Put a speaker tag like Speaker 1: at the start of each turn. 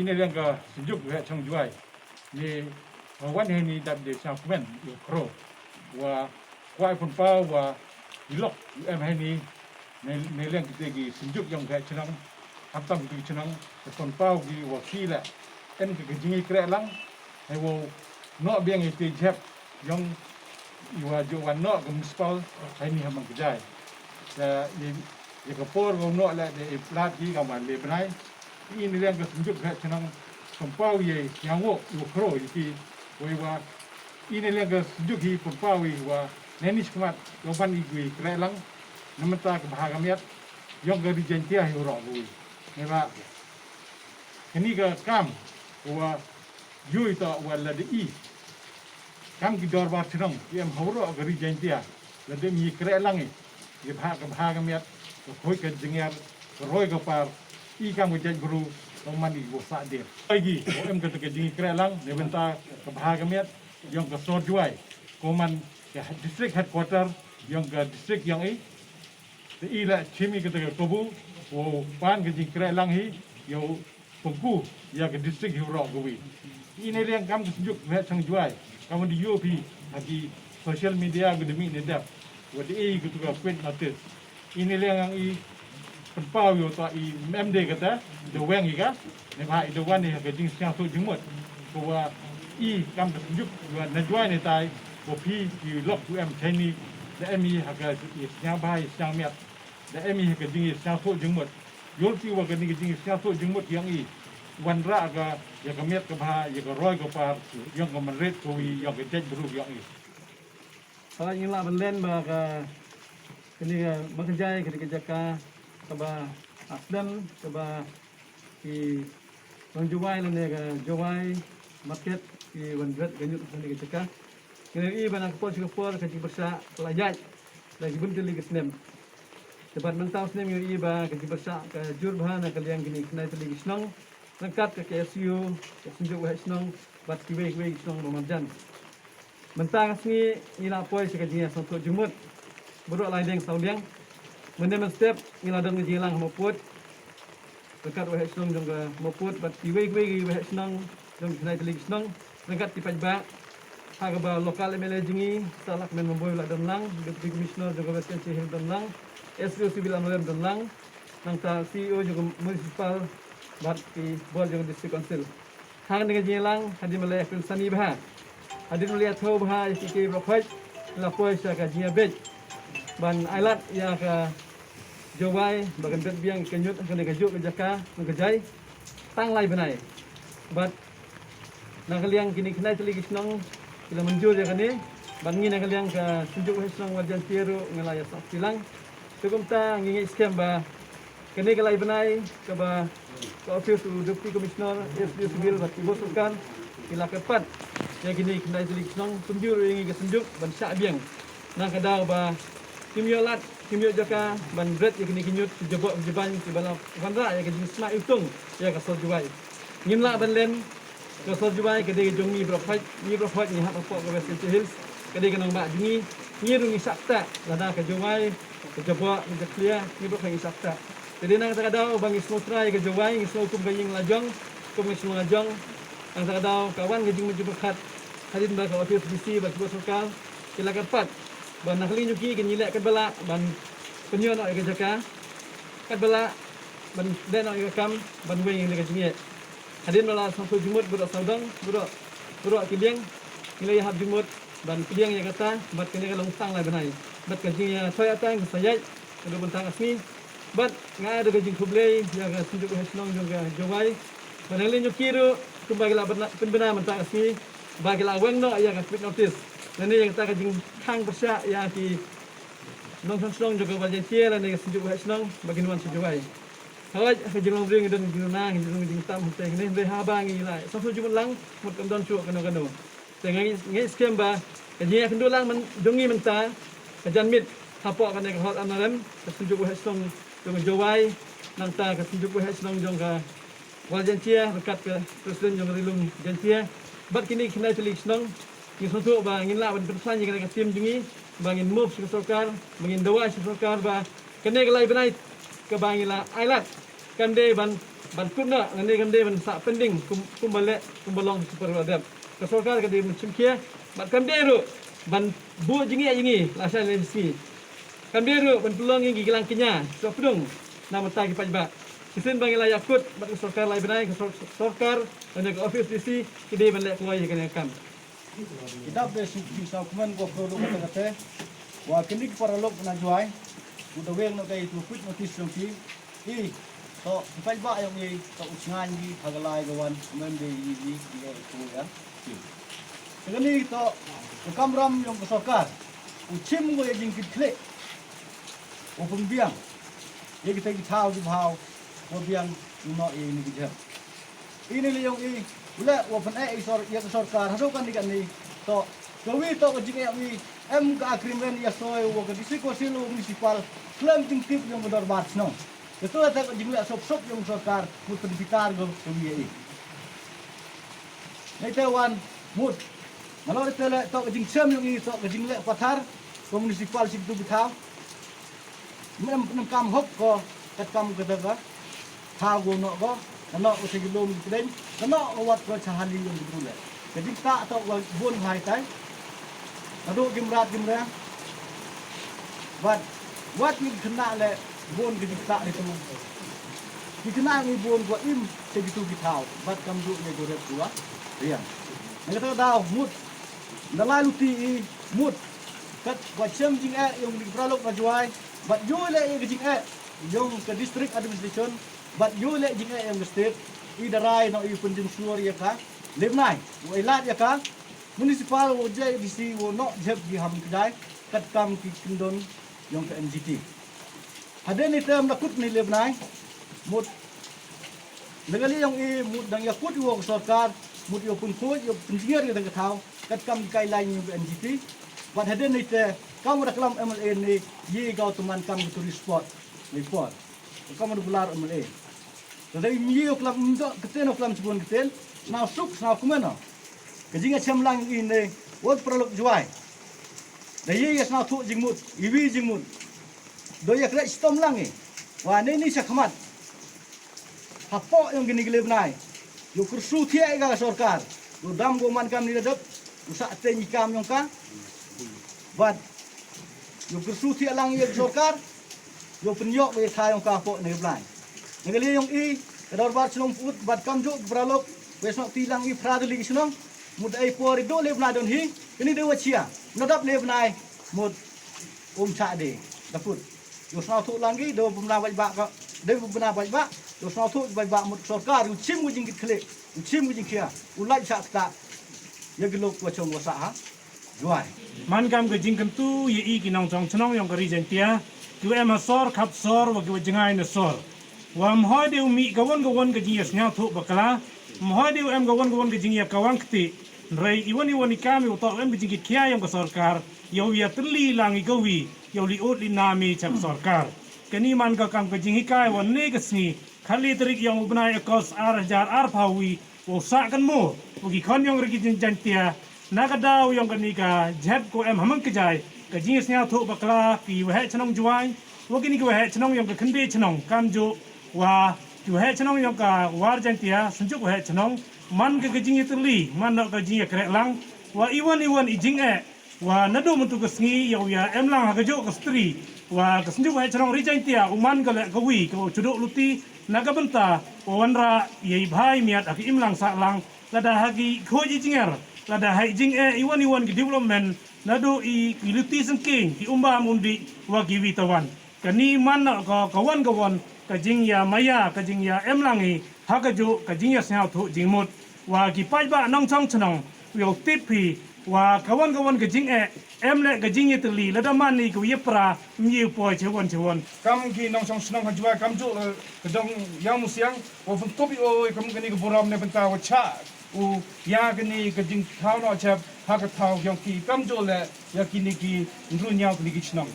Speaker 1: ini yang ke sejuk ke chang juai ni wan he ni dat de sa kmen yo kro wa kwai pun pau wa ilok em he ni ne leng kita gi sejuk yang ke chenang aptam gi chenang pun pau gi wa ki la en ke jingi kre lang he wo no biang itu jep yang iwa jo wan no ke muspal he ni hamang kejai ya ye ke por go no la de plat gi ka man le bnai ini yang ke sejuk ke chenang pempau ye yang wo kro iki wa ini yang ke sejuk hi pempau wa nenis kemat loban igui kre lang namenta ke bahagamiat yang ke dijentia hi ro bui ne ba ini ke kam wa yui ta wa la de i kam ki dor bar chenang yem horo ke dijentia la de mi kre lang i ye bahagamiat ko khoi ke jengar roi ke par i kam ke guru Oman ibu sadir. Lagi, OM kata ke jingi kerelang, nebenta ke bahagamiat, yang ke Sorjuai, koman ke district headquarter, yang ke district yang ila cimi kata ke Kobu, pan ke jingi kerelang yang pengku, yang ke district hurok gowi. Ini yang kami tunjuk ke Sorjuai, kamu di UP, lagi social media ke demi nedap, wadi gitu ke print notice. Ini yang pempau yo ta i MD kata de weng ika ne ba i de wan ni ke jing siang so jingmot ko wa i kam de juk wa na jwai ne tai ko pi ki lok tu em chani de emi ha ka i siang ba i siang miat de emi ke jing siang so jingmot yol ti wa ke ni jing siang so jingmot yang i wan ra ka ya ka miat ka ba ya ka roi ka par yang ka man ret ko i yang ke tej bru yang i
Speaker 2: Kalau yang lah belen bah ini bekerja kerja ka kaba asdam kaba ki menjual ni ke jual market ki wanjat ganyut ni ke cakap kini bana kapal Singapura ke bersa pelajat lagi bentuk lagi senem sebab mentau senem yang iba ke bersa ke jurbahan ke yang gini kena lagi senang lengkap ke KSU ke sunjuk wahai senang bat kiwe senang memarjan mentang sini ila poi sekajnya santuk jumut buruk lain sauliang menem step ila dang jilang moput dekat wahai senang jong moput bat kiwe wahai senang jong kena telik senang lengkap tipat ba hagaba lokal MLA jingi salak men memboy la damlang deputy commissioner jong western chehil damlang SU civil amalem damlang nang ta CEO jong municipal bat ki bol jong district council hang dengan jilang hadi malay kun sani bah hadi melihat tahu bah iki profit la poi sa ka jia bej ban ailat ya ka jawai bagan bet biang kenyut kena kejuk kejaka kejai tang lai benai bat nak liang kini kena telik senang bila menjur ya kini ban ngin nak liang ka tunjuk senang wajan tiru ngelaya sak silang cukup ta ngingi scam ba kini kelai benai ke ba ke office deputy commissioner SDU civil bat ibu sulkan ila kepat ya kini kena telik senang tunjuk ngingi ke tunjuk ban sak biang nak kadar ba kimiolat kimio jaka ban bread ya kini kinyut jebok jeban bala kandra ya kini smart utung ya ka Sorjuai ngimla ban len ka Sorjuai ke de jongi profit ni hak apa ke Western Hills ke de kenang ba jungi ni rungi sakta lada ka Jowai ke jebok ke clear ni profit ni sakta jadi nang takadau bang ismotra ya ke Jowai ismo kum gaying lajong kum ismo lajong nang takadau kawan ke jing mejubat hadin ba ka office DC ba lokal silakan pat ban nakli nyuki ke nyilek kat bala ban penyon nak ke jaka kat bala ban den nak ke kam ban weng ke jinget hadin bala sampai jumut budak saudang budak kiliang nilai hab jumut ban kiliang yang kata bat kene ka longtang lai benai bat ka jing toy atang sayai kedu bentang asmi bat ngai ada ke jing kublei yang ka sunjuk hasnong juga jawai ban nakli nyuki ru kembali la penbena mentang asmi bagi la weng no yang ka speed notice nani yang kita kajing hang bersa ya ki nong senong juga bajen tia la ni sejuk wahai senong bagi nuan sejuai hawaj kajing long ring dan ginunang jing tam te ni be habang ni lai so jumut lang mut kam don chu kano tengai ngai scam ba kajing akan dulang men dongi menta kajan mit hapok kan hot analem sejuk wahai senong jong jawai nang ta ka sejuk wahai senong jong ka wajen tia dekat ke presiden jong rilung jantia bat kini kena telik senong ni suatu ba ngin la ban pesan ni kena tim jungi bangin move ke sokar bangin dawa ke sokar ba kena kelai benai ke bangin la ailat kan de ban ban kuna ngani gande ban sa pending kumbale kumbalong super adab ke sorkar gade mencimkia ban kamderu ban bu jingi lasa lensi kamderu ban peluang yang gilang kenya so pedung nama tagi pajba kisin bangila yakut ban sorkar lai benai ke sorkar dan ke office DC kide ban lek kuai kan kam
Speaker 3: Kita bisa kuman ko produk kata wa kini para lok na juai udah weng no kay tu put notice yung ki to pai ba yung to usngan gi hagalai gawan men de yi tu ya segani to kamram yung sorkar uchim go yeng kit kle o pembiang ye kita ki thau di bhau o biang no ni ki jap ini le yung ula wa pan sorkar hado kan di kan ni to gawi to jing wi em ka agreement ya soy wo ka disiko silo municipal klaim ting tip yung modar bats no itu ada ka jing sop yung sorkar mut pendidikan go gawi nai wan mut malo tele to ka jing sem yung to ka jing le pathar ko municipal sik tu bithaw nem kam hok ko kat kam ka daga tha go no go no o sig lom kden no o wat ko chahali yung dule jadi ta to bon hai tai aduh gimrat wat ni kena le bon ke kita itu ni kena ni bon gua im segitu kitau bat kam du ne goret gua riang ni kata dah mut dalai luti mut kat gua chem jing yung di pralok rajuai bat yo le jing yung ke district administration bat yo le jing yung state I darai no I penjung suar ya ka lemnai wo ilat ya ka municipal wo je disi wo no jeb di ham kedai kat kam ki kindon yang ke NGT ada ni tem nakut ni lebnai mut legali yang mut dang yakut wo sorkar mut yo pun ko yo penjier yo dang thau kat kam kai lain yang ke NGT bat ada ni te kam reklam MLA ni ye gau teman kam tu report report kam du bular MLA jadi mi yo klam ndo keten klam cibon keten now suk now kumena kejinga chamlang ini wot prolog juai da ye yes now tu jingmut iwi jingmut do ya kra stom langi wa ni sakmat hapo yang gini geleb nai yo kursu thia ga sorkar do dam go man kam ni dadap usa te ni kam yong ka wat yo kursu thia lang ye sorkar yo penyok we tha yong ka po ni blai ngali yung kador bat sunong put bat kamjo bralok wesok tilang praduli sunong mud ai por do le bna don hi ini de wachia nodap le bnai mud cha de daput yo sa thu langi do bna bai ba ka de bna bai ba yo sa thu bai ba mud sorkar yu chim ujing kit khle yu chim ujing kia ulai cha ta ye gelok wachong wasa ha juai
Speaker 4: man kam ke jing tu ye I kinong chong chnong yong kari jentia tu em sor khap sor wa ki jingai na sor wa mhoi de mi gawon ke jing yas nya thu bakala mhoi de em gawon ke jing ya kawang kti rei iwani kami uto em jing ki kia yong ka sorkar yo ya tli lang I gawi yo li ut li nami chap sorkar kani man ka kam ke jing hikai wa ne kasni khali trik yong ubnai ekos ar phawi wo sa kan mo ugi khon yong ri jing jantia nakadaw yong kanika jeb ko em hamang kejai ka jing nya thu bakla ki wa chnong juai wo kini ko wa chnong yong ka khande chnong kamjo wa ki wa chnong yong ka war jantia sunjuk wa chnong man ka jing itli man no ka jing krek lang wa iwan I jing wa nadu mutu ka sngi yo ya em lang ha ka jo ka stri wa ka sunjuk wa chnong ri jantia uman ka le ka wi ko chuduk luti naga benta wanra ye bhai miat aki imlang sa lang lada hagi khoji jinger lada hai jing iwan ki development nadu I luti sengking ki umba mundi wa ki witawan kani man ka kawan ka jing ya maya ka jing ya emlangi hakajo ka jing ya snya thu jingmut wa ki paiba nong chong chnong yo tipi wa kawan ka jing emle ka jing yetli lada mani ku yepra myi po chewon
Speaker 1: kam ki nong song snong ha jua kam jo ke dong yang musiang wo fun topi o kam gani ke boram ne benta wa cha u ya gani ke jing thau no chap ha ka thau yong ki kam jo le ya ki ni ki ndru nyao ki ki chnong